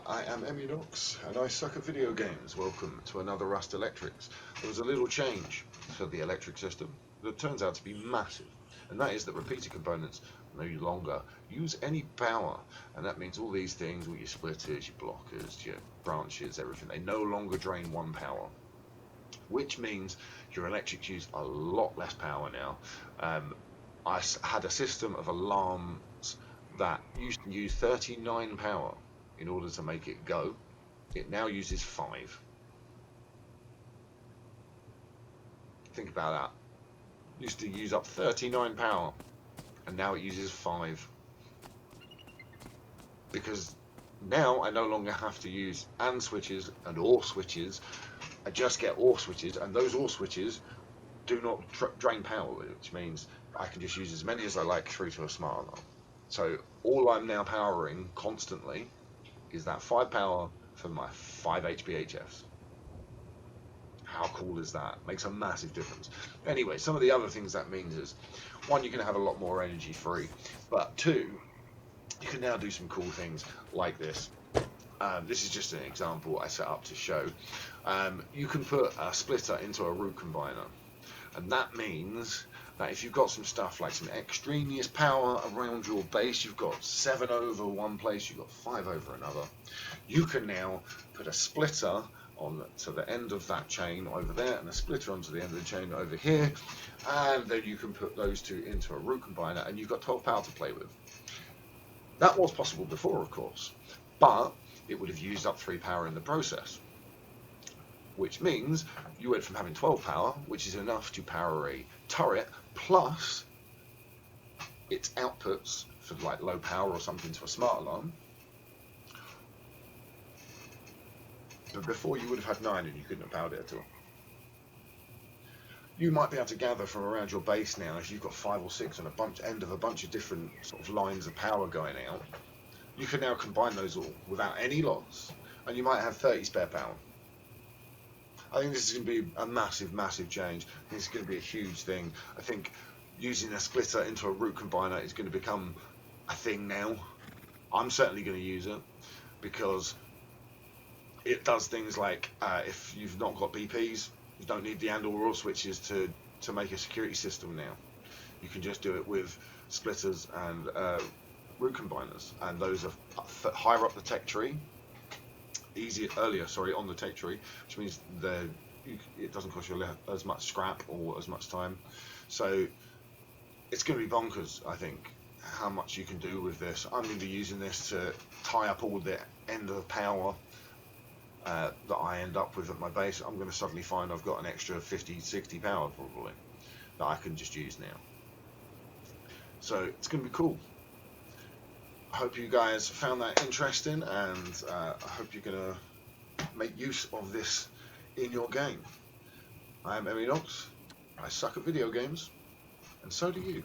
I am Electricks, and I suck at video games. Welcome to another Rust Electrics. There was a little change for the electric system that turns out to be massive, and that is that repeater components no longer use any power, and that means all these things, all your splitters, your blockers, your branches, everything, they no longer drain one power, which means your electrics use a lot less power now. I had a system of alarms that used to use 39 power in order to make it go. It now uses 5. Think about that. Used to use up 39 power, and now it uses 5. Because now I no longer have to use AND switches and OR switches. I just get OR switches, and those OR switches do not drain power, which means I can just use as many as I like through to a smart alarm. So all I'm now powering constantly is that 5 power for my 5 HPHFs. How cool is that? Makes a massive difference. Anyway, some of the other things that means is, 1, you can have a lot more energy free, but 2, you can now do some cool things like this. This is just an example I set up to show. You can put a splitter into a root combiner, and that means that if you've got some stuff like some extraneous power around your base, you've got 7 over one place, you've got 5 over another, you can now put a splitter on to the end of that chain over there and a splitter onto the end of the chain over here, and then you can put those two into a root combiner, and you've got 12 power to play with. That was possible before, of course, but it would have used up 3 power in the process, which means you went from having 12 power, which is enough to power a turret, plus its outputs for like low power or something to a smart alarm. But before, you would have had 9 and you couldn't have powered it at all. You might be able to gather from around your base now, if you've got 5 or 6 on end of a bunch of different sort of lines of power going out, you can now combine those all without any loss, and you might have 30 spare power. I think this is going to be a massive, massive change. I think it's going to be a huge thing. I think using a splitter into a root combiner is going to become a thing now. I'm certainly going to use it because it does things like if you've not got BPs, you don't need the AND or OR switches to make a security system now. You can just do it with splitters and root combiners, and those are higher up the tech tree. Earlier on the tech tree, which means it doesn't cost you as much scrap or as much time. So it's going to be bonkers, I think, how much you can do with this. I'm going to be using this to tie up all the end of power that I end up with at my base. I'm going to suddenly find I've got an extra 50, 60 power probably that I can just use now. So it's going to be cool. I hope you guys found that interesting, and I hope you're going to make use of this in your game. I am Electricks. I suck at video games, and so do you.